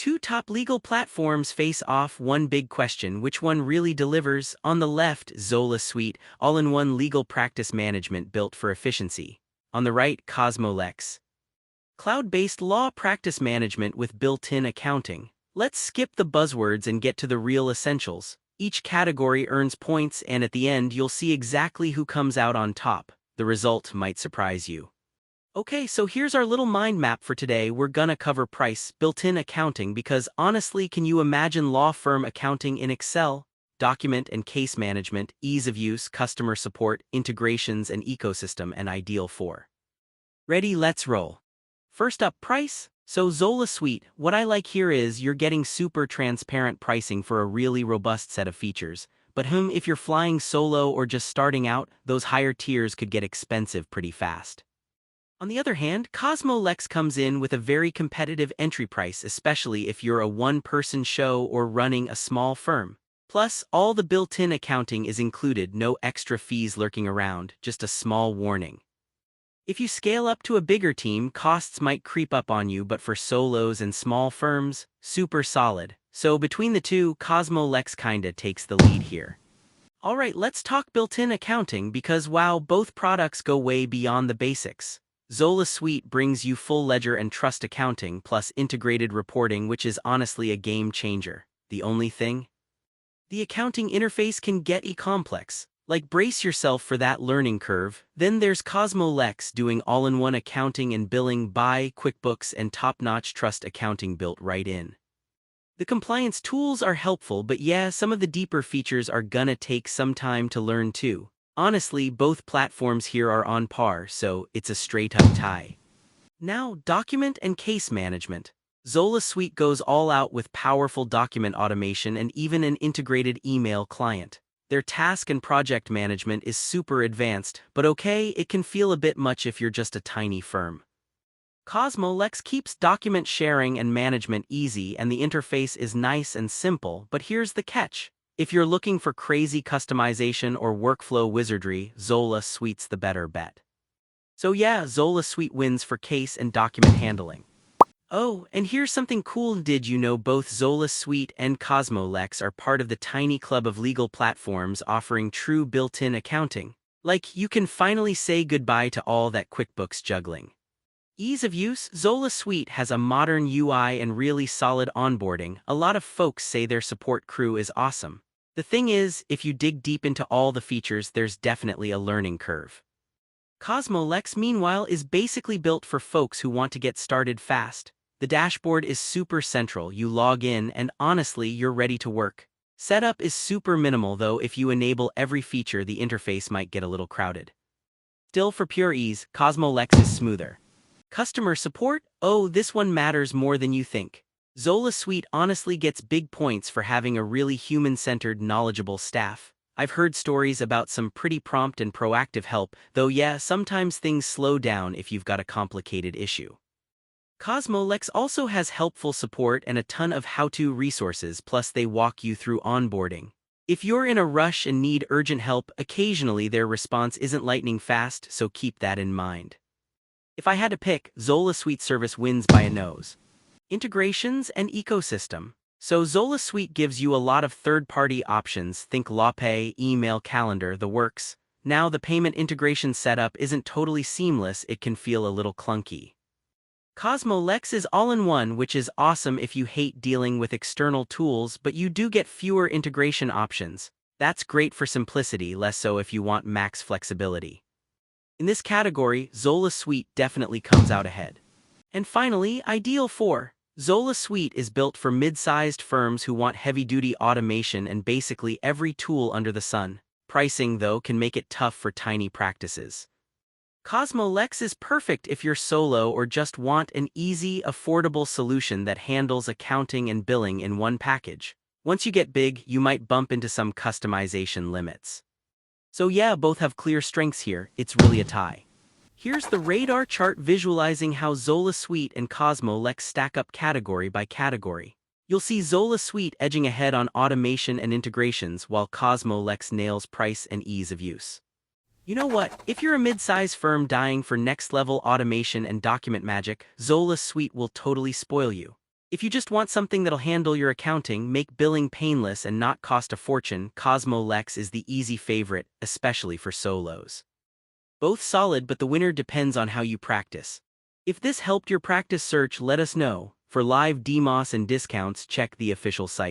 two top legal platforms face off. One big question: which one really delivers? On the left, Zola Suite, all-in-one legal practice management built for efficiency. On the right, CosmoLex, cloud-based law practice management with built-in accounting. Let's skip the buzzwords and get to the real essentials. Each category earns points, and at the end you'll see exactly who comes out on top. The result might surprise you. Okay, so here's our little mind map for today. We're gonna cover price, built-in accounting, because honestly, can you imagine law firm accounting in Excel? Document and case management, ease of use, customer support, integrations, and ecosystem, and ideal for. Ready, let's roll. First up, price. So Zola Suite, what I like here is you're getting super transparent pricing for a really robust set of features. But if you're flying solo or just starting out, those higher tiers could get expensive pretty fast. On the other hand, CosmoLex comes in with a very competitive entry price, especially if you're a one-person show or running a small firm. Plus, all the built-in accounting is included, no extra fees lurking around, just a small warning. If you scale up to a bigger team, costs might creep up on you, but for solos and small firms, super solid. So between the two, CosmoLex kinda takes the lead here. Alright, let's talk built-in accounting because wow, both products go way beyond the basics. Zola Suite brings you full ledger and trust accounting plus integrated reporting, which is honestly a game changer. The only thing? The accounting interface can get complex. Like, brace yourself for that learning curve. Then there's CosmoLex doing all-in-one accounting and billing by QuickBooks and top-notch trust accounting built right in. The compliance tools are helpful, but yeah, some of the deeper features are gonna take some time to learn too. Honestly, both platforms here are on par, so it's a straight-up tie. Now, document and case management. Zola Suite goes all out with powerful document automation and even an integrated email client. Their task and project management is super advanced, but okay, it can feel a bit much if you're just a tiny firm. CosmoLex keeps document sharing and management easy, and the interface is nice and simple, but here's the catch. If you're looking for crazy customization or workflow wizardry, Zola Suite's the better bet. So yeah, Zola Suite wins for case and document handling. Oh, and here's something cool. Did you know both Zola Suite and CosmoLex are part of the tiny club of legal platforms offering true built-in accounting? Like, you can finally say goodbye to all that QuickBooks juggling. Ease of use. Zola Suite has a modern UI and really solid onboarding. A lot of folks say their support crew is awesome. The thing is, if you dig deep into all the features, there's definitely a learning curve. CosmoLex, meanwhile, is basically built for folks who want to get started fast. The dashboard is super central. You log in and honestly, you're ready to work. Setup is super minimal though. If you enable every feature, the interface might get a little crowded. Still, for pure ease, CosmoLex is smoother. Customer support? Oh, this one matters more than you think. Zola Suite honestly gets big points for having a really human-centered, knowledgeable staff. I've heard stories about some pretty prompt and proactive help, though yeah, sometimes things slow down if you've got a complicated issue. CosmoLex also has helpful support and a ton of how-to resources, plus they walk you through onboarding. If you're in a rush and need urgent help, occasionally their response isn't lightning fast, so keep that in mind. If I had to pick, Zola Suite service wins by a nose. Integrations and ecosystem. So Zola Suite gives you a lot of third-party options, think LawPay, email, calendar, the works. Now the payment integration setup isn't totally seamless, it can feel a little clunky. CosmoLex is all-in-one, which is awesome if you hate dealing with external tools, but you do get fewer integration options. That's great for simplicity, less so if you want max flexibility. In this category, Zola Suite definitely comes out ahead. And finally, ideal for. Zola Suite is built for mid-sized firms who want heavy-duty automation and basically every tool under the sun. Pricing, though, can make it tough for tiny practices. CosmoLex is perfect if you're solo or just want an easy, affordable solution that handles accounting and billing in one package. Once you get big, you might bump into some customization limits. So yeah, both have clear strengths here. It's really a tie. Here's the radar chart visualizing how Zola Suite and CosmoLex stack up category by category. You'll see Zola Suite edging ahead on automation and integrations while CosmoLex nails price and ease of use. You know what? If you're a mid-size firm dying for next-level automation and document magic, Zola Suite will totally spoil you. If you just want something that'll handle your accounting, make billing painless, and not cost a fortune, CosmoLex is the easy favorite, especially for solos. Both solid, but the winner depends on how you practice. If this helped your practice search, let us know. For live demos and discounts, check the official site.